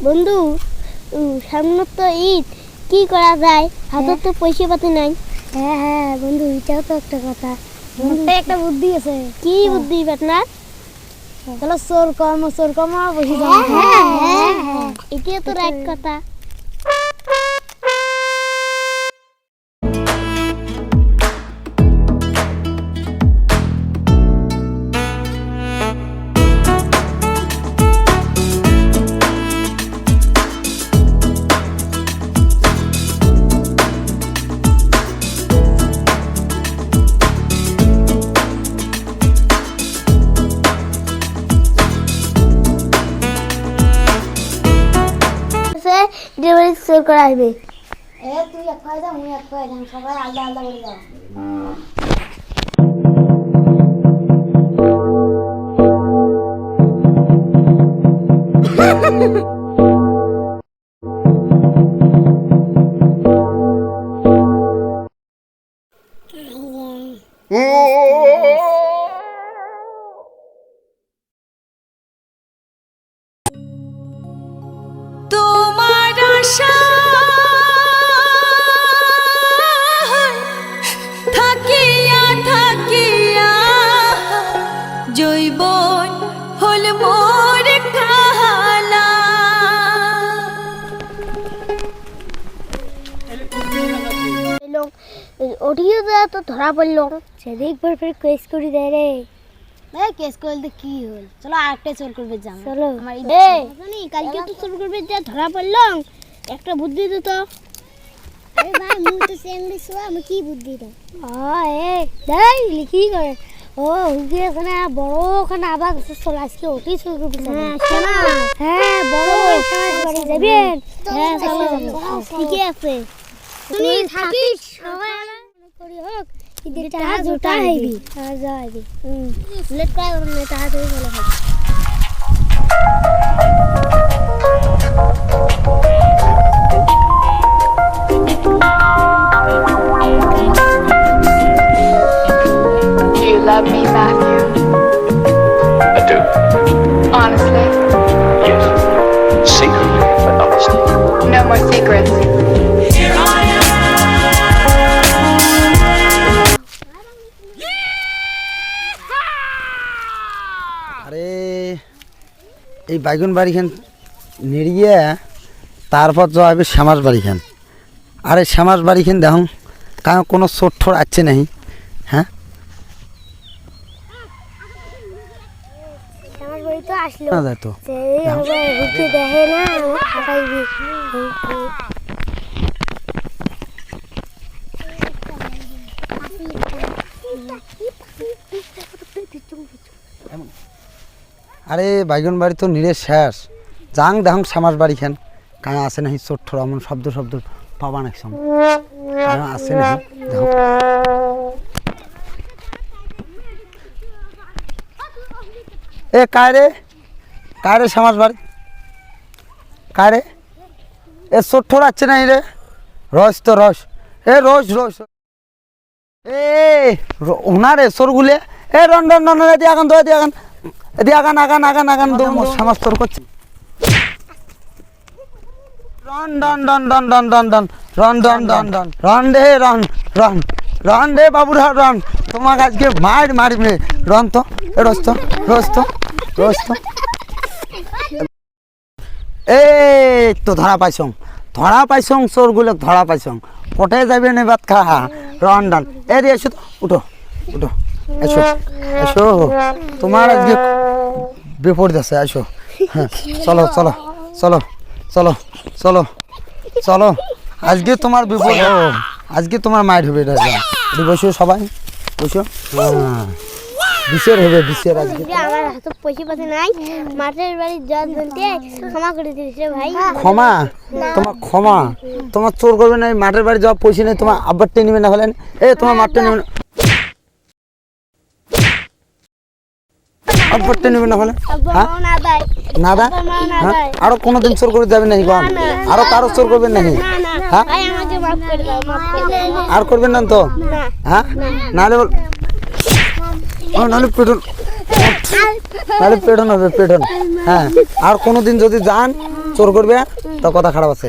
বন্ধু সামনে তো ঈদ, কি করা যায়? হাতে তো পয়সা পাতি নাই। হ্যাঁ হ্যাঁ বন্ধু, এটাও তো একটা কথা। বন্ধু একটা বুদ্ধি আছে। কি বুদ্ধি আপনার? চলো চোর কর্ম বসে যাও। হ্যাঁ হ্যাঁ হ্যাঁ, এটা তো রাইট কথা। ডেলিভারি সেল করা হবে। তুই এক পায়ে যা, মুই এক পায়ে যাম, সবাই আলাদা আলাদা করে যাও। তোমার আশা থাকিয়া থাকিয়া জৈবন হল মোর কালা। ওটিও তো ধরা পড়লো, সেদিক পর ফের কেস করি দেয় রে। কেস করলে কি হল? চলো আরেকটা চোর করবে যাও। চলো আমার কালকে তো শুরু করবে, যা ধরা পড়লো একটা বুদ্ধি দিত। আরে ভাই মুই তো সেমলি সোয়া, আমি কি বুদ্ধি দাও? এ দেই লিখি করে। ও হুগি আছে না বড়, ওখানে আবার চলে আজকে ওটি শুরু করবে। হ্যাঁ শোনা, হ্যাঁ বড় সমাজ বাড়ি যাবেন। হ্যাঁ চলো ঠিকই আছে। তুমি থাকিস সবাই করি হোক, ঈদেরটা জোটা হইবি আর যাইবি। লেট করা করবে না, তাড়াতাড়ি চলে হবে। Do you love me, Matthew? I do. Honestly? Yes. Secretly, but honestly. No more secrets. আরে এই বাইগুন বাড়িখান নিড়িয়ে তারপর যাবে শ্যামাস বাড়িখান। আরে শ্যামাস বাড়িখান দেখুন কারণ কোনো চোর ঠোর আছে নাহি। হ্যাঁ আমার বাড়ি তো আসলো, না যায় তো সেই হবে হুকি দেখে না হাঁটাইবি। আরে বাইগুন বাড়ি তো নিড়ে শেষ। যাং দেখুন শ্যামাস বাড়িখান কারণ আছে নাহি চোর ঠোর এমন শব্দ পাবা নাকি সঙ্গে কারণ আছে নাহি দেখুন। এ কায়রে শ্যামাস বাড়ি কায়রে এ চোর ঠোর আছে নাই রে? রস তো রস, এ রস রস এ ওনারে চোরগুলে এ রন রন রন এদি আগান তো এদি আগান এদি আগান আগান আগান আগান দো শ্যামাস তোর করছে। রন রন রন রন রন রন রন রন রন রন রন রন রে রন রন রন রে বাবুরা রন, তোমাকে আজকে মারবে রন তো এ রস তো রস তো রস তো। এই তো ধরা পাইছং চোরগুলো ধরা পাইছং। কোথায় যাবে না বাত খা রন রন এ রে এসো তো উঠো উঠো এসো এসো, তোমার আজকে বিপদ আছে এসো। হ্যাঁ চলো চলো চলো চলো চলো চলো আজকে তোমার বিপদ, আজকে তোমার মায়ের হবে। বসো সবাই বসো, হ্যাঁ বিশের হবে বিশের আজকে। আমার হাতে পয়সা পাতি নাই, মাঠের বাড়ির জল ধরতে ক্ষমা করে দিস রে ভাই। ক্ষমা? তোমার চোর করবে না, মাঠের বাড়ি যাওয়া পয়সা নেই, তোমার আব্বারটা নেবে না হলেন এ তোমার মাঠটা নেবে না, আব্বারটা নেবে না হলে হ্যাঁ না দা হ্যাঁ আরো কোনোদিন চোর করে যাবে নাকি গন? আরো কারো চোর করবেন নাকি? হ্যাঁ আর করবেন না তো? হ্যাঁ নাহলে নাহলে পেটন হবে পেটন। হ্যাঁ আর কোনোদিন যদি যান চোর করবে তো কথা খারাপ আছে